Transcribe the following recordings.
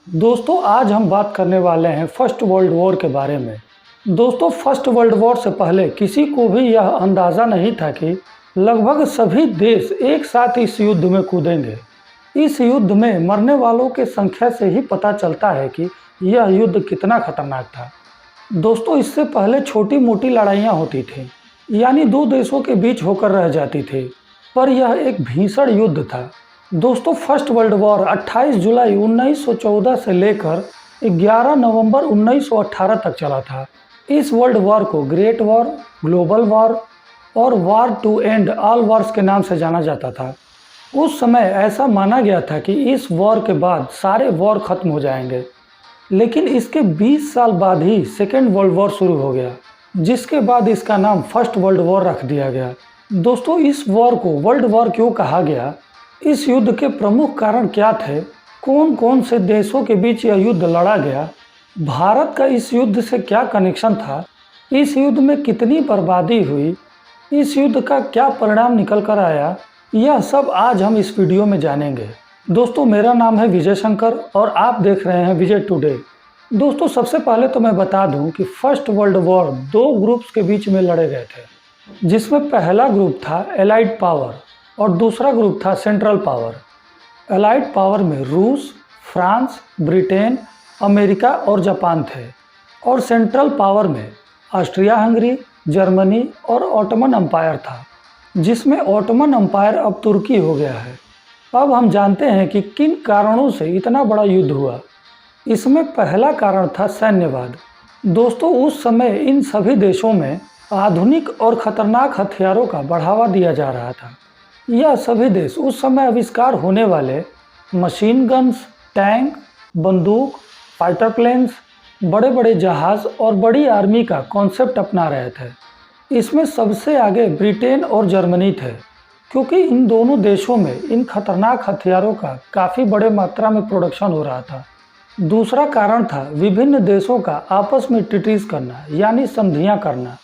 दोस्तों आज हम बात करने वाले हैं फर्स्ट वर्ल्ड वॉर के बारे में। दोस्तों फर्स्ट वर्ल्ड वॉर से पहले किसी को भी यह अंदाज़ा नहीं था कि लगभग सभी देश एक साथ इस युद्ध में कूदेंगे। इस युद्ध में मरने वालों के संख्या से ही पता चलता है कि यह युद्ध कितना खतरनाक था। दोस्तों इससे पहले छोटी मोटी लड़ाइयाँ होती थी, यानी दो देशों के बीच होकर रह जाती थी, पर यह एक भीषण युद्ध था। दोस्तों फर्स्ट वर्ल्ड वॉर 28 जुलाई 1914 से लेकर 11 नवंबर 1918 तक चला था। इस वर्ल्ड वॉर को ग्रेट वॉर, ग्लोबल वॉर और war to end all wars के नाम से जाना जाता था। उस समय ऐसा माना गया था कि इस वॉर के बाद सारे वॉर खत्म हो जाएंगे, लेकिन इसके 20 साल बाद ही सेकेंड वर्ल्ड वॉर शुरू हो गया, जिसके बाद इसका नाम फर्स्ट वर्ल्ड वॉर रख दिया गया। दोस्तों इस वॉर को वर्ल्ड वॉर क्यों कहा गया, इस युद्ध के प्रमुख कारण क्या थे, कौन कौन से देशों के बीच यह युद्ध लड़ा गया, भारत का इस युद्ध से क्या कनेक्शन था, इस युद्ध में कितनी बर्बादी हुई, इस युद्ध का क्या परिणाम निकल कर आया, यह सब आज हम इस वीडियो में जानेंगे। दोस्तों मेरा नाम है विजय शंकर और आप देख रहे हैं विजय टुडे। दोस्तों सबसे पहले तो मैं बता दूं कि फर्स्ट वर्ल्ड वॉर दो ग्रुप्स के बीच में लड़े गए थे, जिसमें पहला ग्रुप था एलाइड पावर और दूसरा ग्रुप था सेंट्रल पावर। एलाइड पावर में रूस, फ्रांस, ब्रिटेन, अमेरिका और जापान थे, और सेंट्रल पावर में ऑस्ट्रिया हंगरी, जर्मनी और ऑटोमन एम्पायर था, जिसमें ऑटोमन एम्पायर अब तुर्की हो गया है। अब हम जानते हैं कि किन कारणों से इतना बड़ा युद्ध हुआ। इसमें पहला कारण था सैन्यवाद। दोस्तों उस समय इन सभी देशों में आधुनिक और खतरनाक हथियारों का बढ़ावा दिया जा रहा था। यह सभी देश उस समय आविष्कार होने वाले मशीन गन्स, टैंक, बंदूक, फाइटर प्लेन्स, बड़े बड़े जहाज़ और बड़ी आर्मी का कॉन्सेप्ट अपना रहे थे। इसमें सबसे आगे ब्रिटेन और जर्मनी थे, क्योंकि इन दोनों देशों में इन खतरनाक हथियारों का काफ़ी बड़े मात्रा में प्रोडक्शन हो रहा था। दूसरा कारण था विभिन्न देशों का आपस में ट्रीटीज करना, यानी संधियां करना।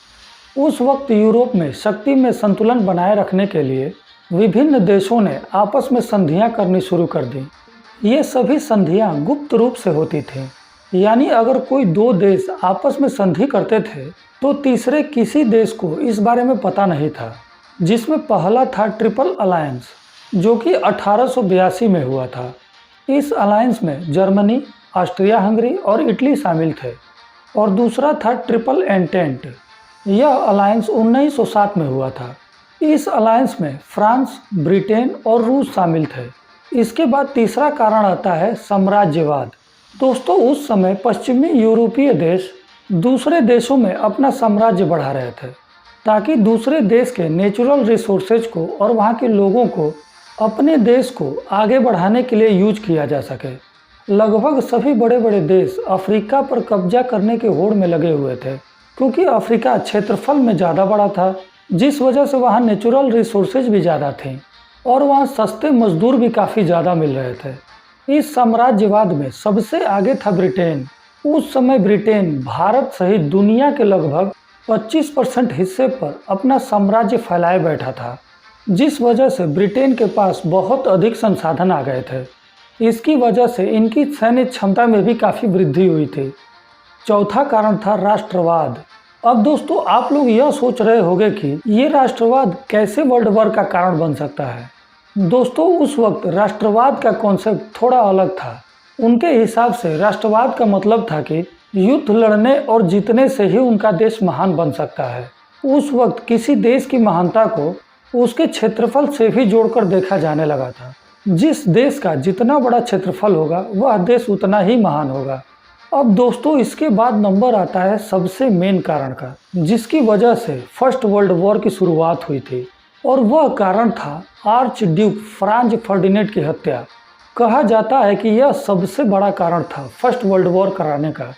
उस वक्त यूरोप में शक्ति में संतुलन बनाए रखने के लिए विभिन्न देशों ने आपस में संधियां करनी शुरू कर दी। ये सभी संधियां गुप्त रूप से होती थीं, यानी अगर कोई दो देश आपस में संधि करते थे तो तीसरे किसी देश को इस बारे में पता नहीं था। जिसमें पहला था ट्रिपल अलायंस, जो कि 1882 में हुआ था। इस अलायंस में जर्मनी, ऑस्ट्रिया हंगरी और इटली शामिल थे। और दूसरा था ट्रिपल एंटेंट। यह अलायंस 1907 में हुआ था। इस अलायंस में फ्रांस, ब्रिटेन और रूस शामिल थे। इसके बाद तीसरा कारण आता है साम्राज्यवाद। दोस्तों उस समय पश्चिमी यूरोपीय देश दूसरे देशों में अपना साम्राज्य बढ़ा रहे थे, ताकि दूसरे देश के नेचुरल रिसोर्सेज को और वहाँ के लोगों को अपने देश को आगे बढ़ाने के लिए यूज किया जा सके। लगभग सभी बड़े बड़े देश अफ्रीका पर कब्जा करने के होड़ में लगे हुए थे, क्योंकि अफ्रीका क्षेत्रफल में ज़्यादा बड़ा था, जिस वजह से वहाँ नेचुरल रिसोर्सेज भी ज़्यादा थे और वहाँ सस्ते मजदूर भी काफ़ी ज़्यादा मिल रहे थे। इस साम्राज्यवाद में सबसे आगे था ब्रिटेन। उस समय ब्रिटेन भारत सहित दुनिया के लगभग 25% हिस्से पर अपना साम्राज्य फैलाए बैठा था, जिस वजह से ब्रिटेन के पास बहुत अधिक संसाधन आ गए थे। इसकी वजह से इनकी सैन्य क्षमता में भी काफ़ी वृद्धि हुई थी। चौथा कारण था राष्ट्रवाद। अब दोस्तों आप लोग यह सोच रहे होंगे कि ये राष्ट्रवाद कैसे वर्ल्ड वॉर का कारण बन सकता है। दोस्तों उस वक्त राष्ट्रवाद का कॉन्सेप्ट थोड़ा अलग था। उनके हिसाब से राष्ट्रवाद का मतलब था कि युद्ध लड़ने और जीतने से ही उनका देश महान बन सकता है। उस वक्त किसी देश की महानता को उसके क्षेत्रफल से भी जोड़कर देखा जाने लगा था। जिस देश का जितना बड़ा क्षेत्रफल होगा वह देश उतना ही महान होगा। अब दोस्तों इसके बाद नंबर आता है सबसे मेन कारण का, जिसकी वजह से फर्स्ट वर्ल्ड वॉर की शुरुआत हुई थी, और वह कारण था आर्च ड्यूक फ्रांज फर्डिनेंड की हत्या। कहा जाता है कि यह सबसे बड़ा कारण था फर्स्ट वर्ल्ड वॉर कराने का।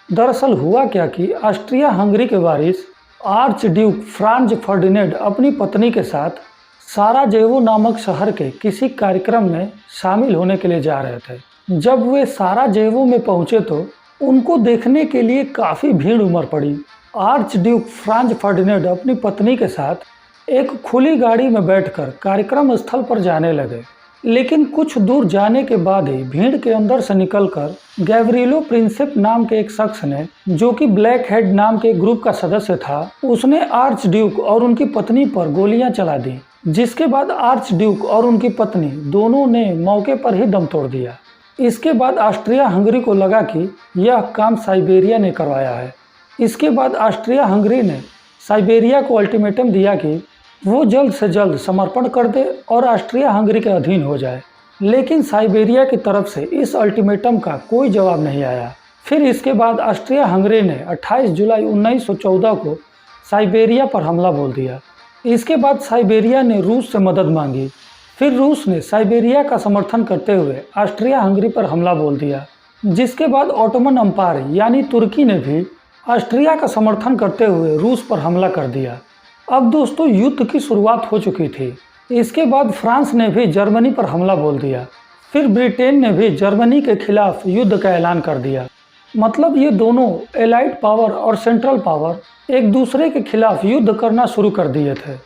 दरअसल हुआ क्या कि ऑस्ट्रिया हंगरी के वारिस आर्च ड्यूक फ्रांज फर्डिनेंड अपनी पत्नी के साथ साराजेवो नामक शहर के किसी कार्यक्रम में शामिल होने के लिए जा रहे थे। जब वे साराजेवो में पहुंचे तो उनको देखने के लिए काफ़ी भीड़ उमड़ पड़ी। आर्च ड्यूक फ्रांज फर्डिनेंड अपनी पत्नी के साथ एक खुली गाड़ी में बैठकर कार्यक्रम स्थल पर जाने लगे। लेकिन कुछ दूर जाने के बाद ही भीड़ के अंदर से निकलकर गैब्रिएलो प्रिंसेप नाम के एक शख्स ने, जो कि ब्लैक हेड नाम के ग्रुप का सदस्य था, उसने आर्च ड्यूक और उनकी पत्नी पर गोलियां चला दी, जिसके बाद आर्च ड्यूक और उनकी पत्नी दोनों ने मौके पर ही दम तोड़ दिया। इसके बाद ऑस्ट्रिया हंगरी को लगा कि यह काम साइबेरिया ने करवाया है। इसके बाद ऑस्ट्रिया हंगरी ने साइबेरिया को अल्टीमेटम दिया कि वो जल्द से जल्द समर्पण कर दे और ऑस्ट्रिया हंगरी के अधीन हो जाए, लेकिन साइबेरिया की तरफ से इस अल्टीमेटम का कोई जवाब नहीं आया। फिर इसके बाद ऑस्ट्रिया हंगरी ने 28 जुलाई 1914 को साइबेरिया पर हमला बोल दिया। इसके बाद साइबेरिया ने रूस से मदद मांगी। फिर रूस ने साइबेरिया का समर्थन करते हुए ऑस्ट्रिया हंगरी पर हमला बोल दिया, जिसके बाद ऑटोमन अम्पायर यानी तुर्की ने भी ऑस्ट्रिया का समर्थन करते हुए रूस पर हमला कर दिया। अब दोस्तों युद्ध की शुरुआत हो चुकी थी। इसके बाद फ्रांस ने भी जर्मनी पर हमला बोल दिया। फिर ब्रिटेन ने भी जर्मनी के खिलाफ युद्ध का ऐलान कर दिया। मतलब ये दोनों एलाइड पावर और सेंट्रल पावर एक दूसरे के खिलाफ युद्ध करना शुरू कर दिए थे।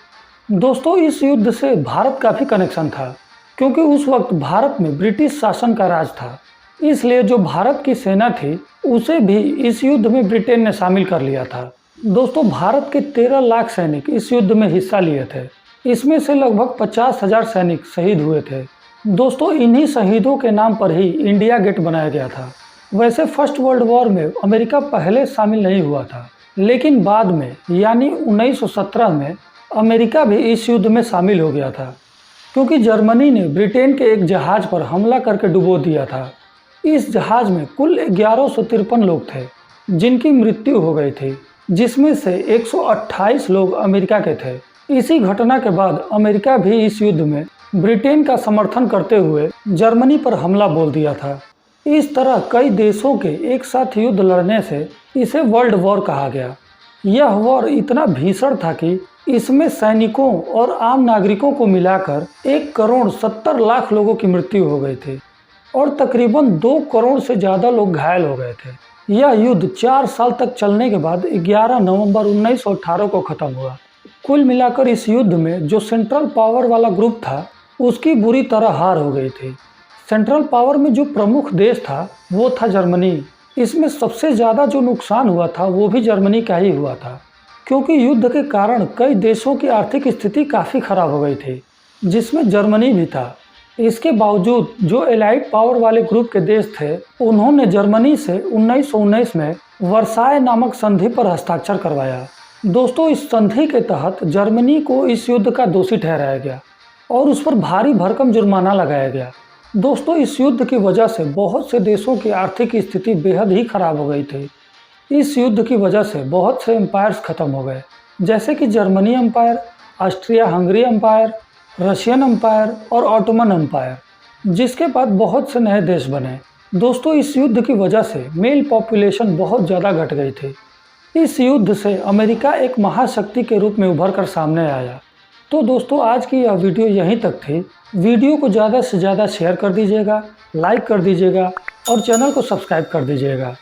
दोस्तों इस युद्ध से भारत का भी कनेक्शन था, क्योंकि उस वक्त भारत में ब्रिटिश शासन का राज था। इसलिए जो भारत की सेना थी उसे भी इस युद्ध में ब्रिटेन ने शामिल कर लिया था। दोस्तों भारत के 13 लाख सैनिक इस युद्ध में हिस्सा लिए थे। इसमें से लगभग 50,000 सैनिक शहीद हुए थे। दोस्तों इन्हीं शहीदों के नाम पर ही इंडिया गेट बनाया गया था। वैसे फर्स्ट वर्ल्ड वॉर में अमेरिका पहले शामिल नहीं हुआ था, लेकिन बाद में यानी 1917 में अमेरिका भी इस युद्ध में शामिल हो गया था, क्योंकि जर्मनी ने ब्रिटेन के एक जहाज पर हमला करके डुबो दिया था। इस जहाज में कुल 1153 लोग थे जिनकी मृत्यु हो गई थी, जिसमें से 128 लोग अमेरिका के थे। इसी घटना के बाद अमेरिका भी इस युद्ध में ब्रिटेन का समर्थन करते हुए जर्मनी पर हमला बोल दिया था। इस तरह कई देशों के एक साथ युद्ध लड़ने से इसे वर्ल्ड वॉर कहा गया। यह वॉर इतना भीषण था कि इसमें सैनिकों और आम नागरिकों को मिलाकर 1,70,00,000 लोगों की मृत्यु हो गई थी और तकरीबन 2 करोड़ से ज़्यादा लोग घायल हो गए थे। यह युद्ध 4 साल तक चलने के बाद 11 नवंबर 1918 को खत्म हुआ। कुल मिलाकर इस युद्ध में जो सेंट्रल पावर वाला ग्रुप था उसकी बुरी तरह हार हो गई थी। सेंट्रल पावर में जो प्रमुख देश था वो था जर्मनी। इसमें सबसे ज़्यादा जो नुकसान हुआ था वो भी जर्मनी का ही हुआ था, क्योंकि युद्ध के कारण कई देशों की आर्थिक स्थिति काफ़ी खराब हो गई थी, जिसमें जर्मनी भी था। इसके बावजूद जो एलाइड पावर वाले ग्रुप के देश थे उन्होंने जर्मनी से 1919 में वर्साय नामक संधि पर हस्ताक्षर करवाया। दोस्तों इस संधि के तहत जर्मनी को इस युद्ध का दोषी ठहराया गया और उस पर भारी भरकम जुर्माना लगाया गया। दोस्तों इस युद्ध की वजह से बहुत से देशों की आर्थिक स्थिति बेहद ही खराब हो गई थी। इस युद्ध की वजह से बहुत से एम्पायर्स खत्म हो गए, जैसे कि Germany empire, Austria Hungary empire, Russian empire और ऑटोमन एम्पायर, जिसके बाद बहुत से नए देश बने। दोस्तों इस युद्ध की वजह से मेल पॉपुलेशन बहुत ज़्यादा घट गई थी। इस युद्ध से अमेरिका एक महाशक्ति के रूप में उभर कर सामने आया। तो दोस्तों आज की यह वीडियो यहीं तक थी। वीडियो को ज़्यादा से ज़्यादा शेयर कर दीजिएगा, लाइक कर दीजिएगा और चैनल को सब्सक्राइब कर दीजिएगा।